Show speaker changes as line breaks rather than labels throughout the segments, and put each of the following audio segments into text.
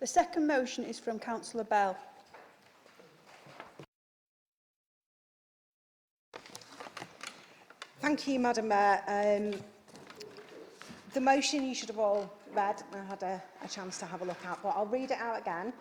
The second motion is from Councillor Bell.
Thank you, Madam Mayor. The motion you should have all read and had a chance to have a look at, but I'll read it out again.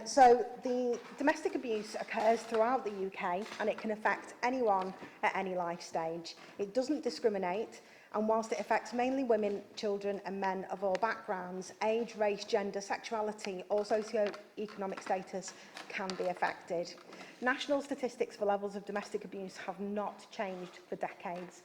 So the domestic abuse occurs throughout the UK and it can affect anyone at any life stage. It doesn't discriminate, and whilst it affects mainly women, children and men of all backgrounds, age, race, gender, sexuality or socio-economic status can be affected. National statistics for levels of domestic abuse have not changed for decades.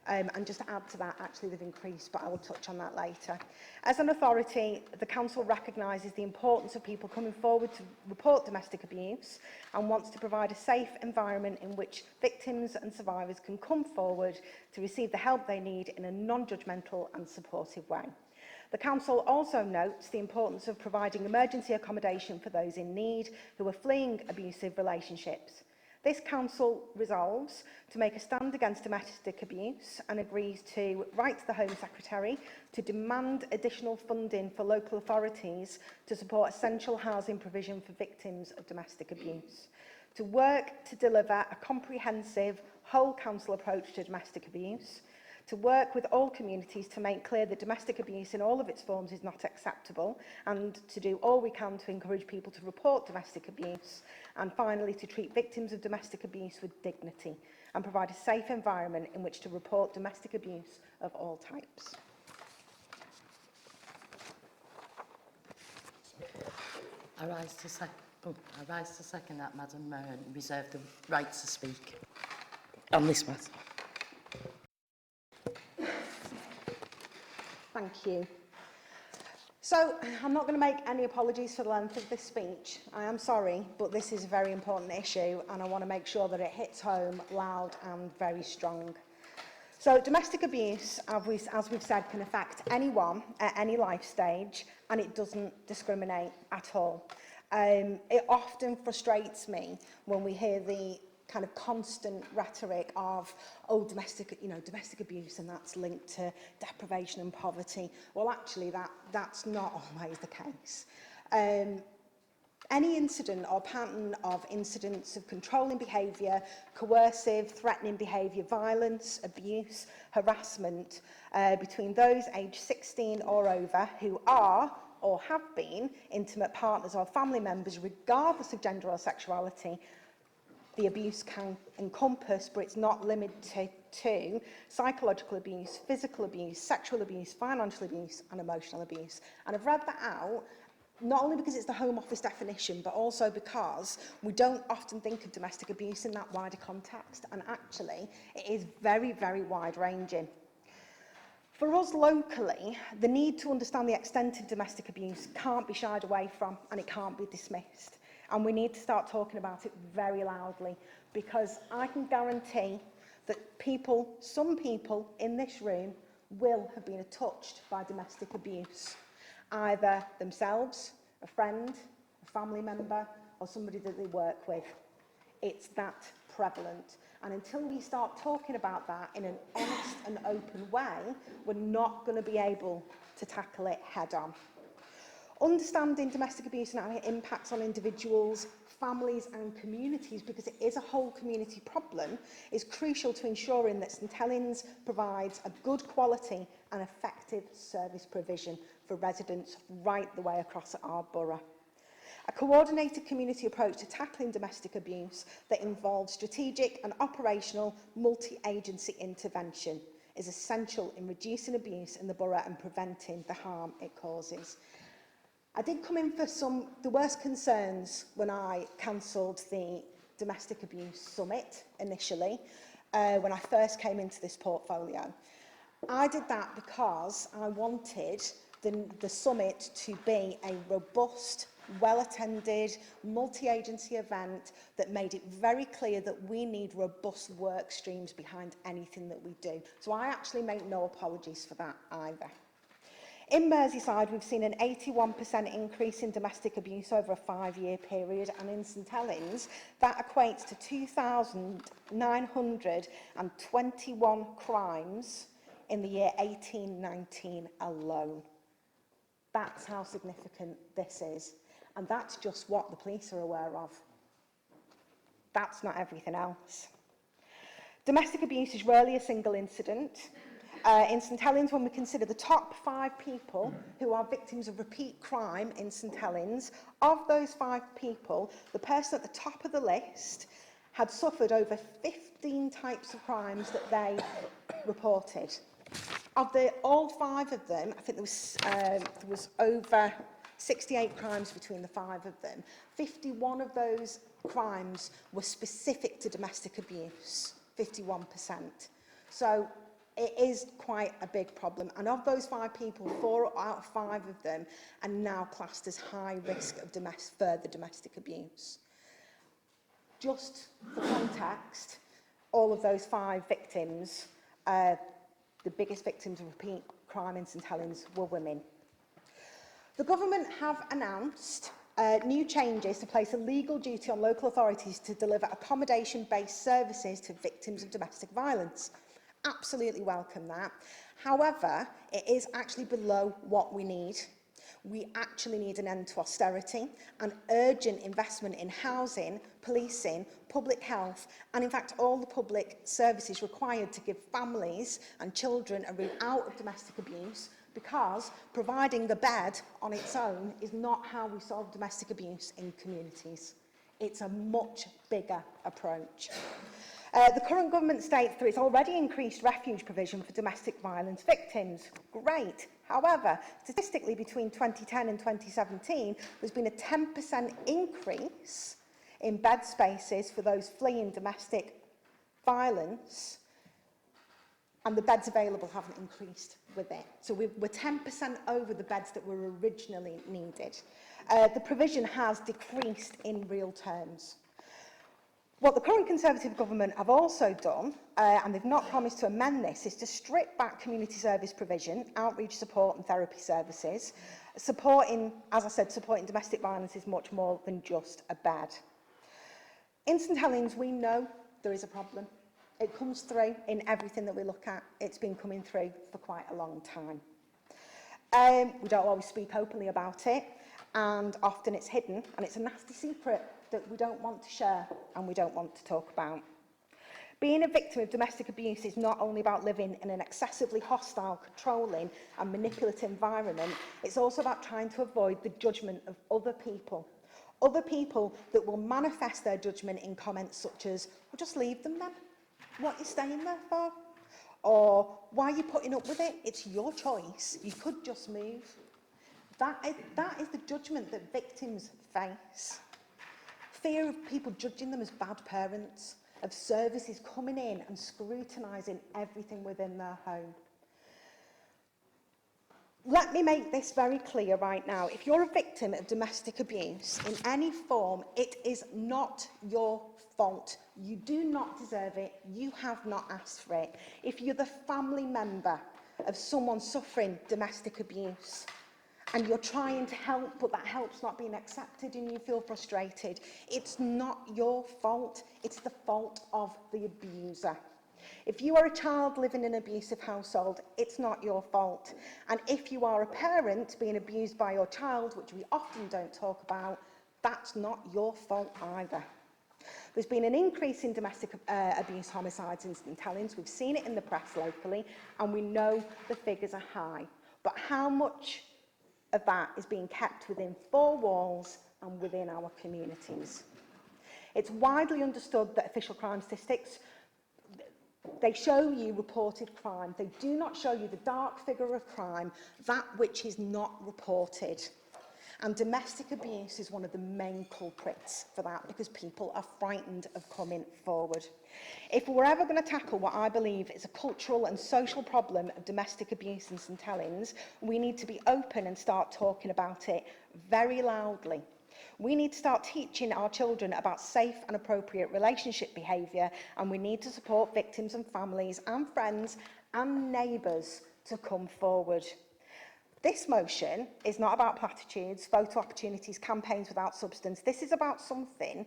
And just to add to that, actually they've increased, but I will touch on that later. As an authority, the Council recognises the importance of people coming forward to report domestic abuse and wants to provide a safe environment in which victims and survivors can come forward to receive the help they need in a non-judgmental and supportive way. The Council also notes the importance of providing emergency accommodation for those in need who are fleeing abusive relationships. This Council resolves to make a stand against domestic abuse and agrees to write to the Home Secretary to demand additional funding for local authorities to support essential housing provision for victims of domestic abuse, to work to deliver a comprehensive whole council approach to domestic abuse, to work with all communities to make clear that domestic abuse in all of its forms is not acceptable, and to do all we can to encourage people to report domestic abuse, and finally to treat victims of domestic abuse with dignity and provide a safe environment in which to report domestic abuse of all types.
I rise to second that, Madam Mayor, and reserve the right to speak on this matter.
Thank you. So, I'm not going to make any apologies for the length of this speech. I am sorry, but this is a very important issue and I want to make sure that it hits home loud and very strong. So, domestic abuse, as we've said, can affect anyone at any life stage and it doesn't discriminate at all. It often frustrates me when we hear the kind of constant rhetoric of, oh, domestic abuse, and that's linked to deprivation and poverty. Well, actually, that's not always the case. Any incident or pattern of incidents of controlling behaviour, coercive, threatening behaviour, violence, abuse, harassment between those aged 16 or over who are or have been intimate partners or family members, regardless of gender or sexuality, the abuse can encompass, but it's not limited to, psychological abuse, physical abuse, sexual abuse, financial abuse and emotional abuse. And I've read that out, not only because it's the Home Office definition, but also because we don't often think of domestic abuse in that wider context. And actually, it is very, very wide-ranging. For us locally, the need to understand the extent of domestic abuse can't be shied away from and it can't be dismissed. And we need to start talking about it very loudly, because I can guarantee that some people in this room will have been touched by domestic abuse, either themselves, a friend, a family member, or somebody that they work with. It's that prevalent. And until we start talking about that in an honest and open way, we're not going to be able to tackle it head on. Understanding domestic abuse and how it impacts on individuals, families and communities, because it is a whole community problem, is crucial to ensuring that St Helens provides a good quality and effective service provision for residents right the way across our borough. A coordinated community approach to tackling domestic abuse that involves strategic and operational multi-agency intervention is essential in reducing abuse in the borough and preventing the harm it causes. I did come in for the worst concerns when I cancelled the Domestic Abuse Summit initially, when I first came into this portfolio. I did that because I wanted the summit to be a robust, well-attended, multi-agency event that made it very clear that we need robust work streams behind anything that we do. So I actually make no apologies for that either. In Merseyside, we've seen an 81% increase in domestic abuse over a 5-year period, and in St Helens, that equates to 2,921 crimes in the year 18-19 alone. That's how significant this is. And that's just what the police are aware of. That's not everything else. Domestic abuse is rarely a single incident. In St Helens, when we consider the top 5 people who are victims of repeat crime in St Helens, of those 5 people, the person at the top of the list had suffered over 15 types of crimes that they reported. Of all 5 of them, I think there was over 68 crimes between the 5 of them. 51 of those crimes were specific to domestic abuse, 51%. So it is quite a big problem. And of those 5 people, 4 out of 5 of them are now classed as high risk of further domestic abuse. Just for context, all of those 5 victims, the biggest victims of repeat crime in St Helens were women. The government have announced new changes to place a legal duty on local authorities to deliver accommodation-based services to victims of domestic violence. Absolutely welcome that. However, it is actually below what we need. We actually need an end to austerity and urgent investment in housing, policing, public health, and in fact all the public services required to give families and children a route out of domestic abuse, because providing the bed on its own is not how we solve domestic abuse in communities. It's a much bigger approach. The current government states that it's already increased refuge provision for domestic violence victims. Great. However, statistically between 2010 and 2017, there's been a 10% increase in bed spaces for those fleeing domestic violence, and the beds available haven't increased with it. So we're 10% over the beds that were originally needed. The provision has decreased in real terms. What the current Conservative government have also done, and they've not promised to amend this, is to strip back community service provision, outreach support and therapy services. Supporting, as I said, supporting domestic violence is much more than just a bed. In St Helens, we know there is a problem. It comes through in everything that we look at. It's been coming through for quite a long time. We don't always speak openly about it, and often it's hidden, and it's a nasty secret that we don't want to share and we don't want to talk about. Being a victim of domestic abuse is not only about living in an excessively hostile, controlling and manipulative environment, it's also about trying to avoid the judgment of other people that will manifest their judgment in comments such as, well, just leave them then. What are you staying there for? Or, why are you putting up with it? It's your choice. You could just move. That is the judgment that victims face. Fear of people judging them as bad parents, of services coming in and scrutinising everything within their home. Let me make this very clear right now. If you're a victim of domestic abuse in any form, it is not your fault. You do not deserve it. You have not asked for it. If you're the family member of someone suffering domestic abuse, and you're trying to help, but that help's not being accepted and you feel frustrated, it's not your fault, it's the fault of the abuser. If you are a child living in an abusive household, it's not your fault. And if you are a parent being abused by your child, which we often don't talk about, that's not your fault either. There's been an increase in domestic abuse homicides in St Helens. We've seen it in the press locally, and we know the figures are high. But how much of that is being kept within 4 walls and within our communities? It's widely understood that official crime statistics, they show you reported crime. They do not show you the dark figure of crime, that which is not reported. And domestic abuse is one of the main culprits for that, because people are frightened of coming forward. If we're ever going to tackle what I believe is a cultural and social problem of domestic abuse in St Helens, we need to be open and start talking about it very loudly. We need to start teaching our children about safe and appropriate relationship behaviour, and we need to support victims and families and friends and neighbours to come forward. This motion is not about platitudes, photo opportunities, campaigns without substance. This is about something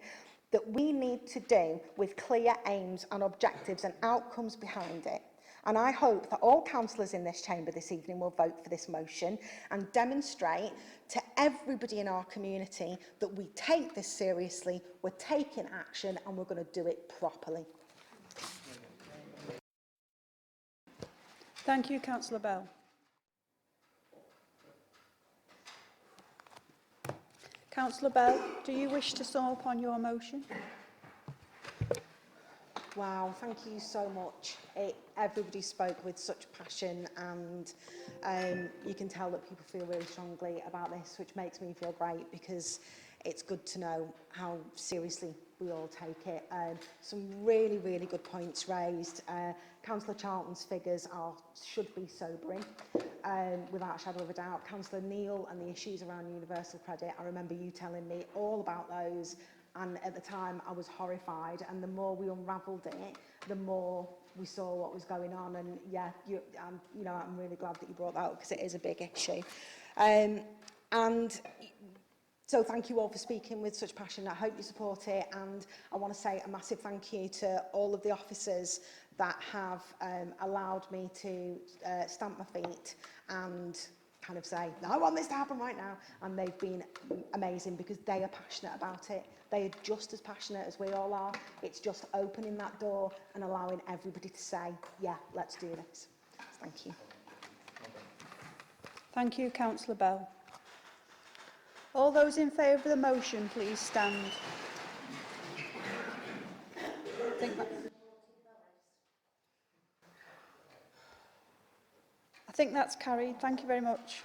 that we need to do with clear aims and objectives and outcomes behind it. And I hope that all councillors in this chamber this evening will vote for this motion and demonstrate to everybody in our community that we take this seriously, we're taking action and we're going to do it properly.
Thank you, Councillor Bell. Councillor Bell, do you wish to sum up on your motion?
Wow, thank you so much. Everybody spoke with such passion, and you can tell that people feel really strongly about this, which makes me feel great because it's good to know how seriously we all take it. Some really, really good points raised. Councillor Charlton's figures should be sobering, without a shadow of a doubt. Councillor Neil and the issues around universal credit, I remember you telling me all about those. And at the time, I was horrified. And the more we unravelled it, the more we saw what was going on. And yeah, I'm really glad that you brought that up because it is a big issue. And so thank you all for speaking with such passion. I hope you support it. And I want to say a massive thank you to all of the officers that have allowed me to stamp my feet and kind of say, no, I want this to happen right now. And they've been amazing because they are passionate about it. They are just as passionate as we all are. It's just opening that door and allowing everybody to say, yeah, let's do this. Thank you.
Thank you, Councillor Bell. All those in favour of the motion, please stand. I think that's carried. Thank you very much.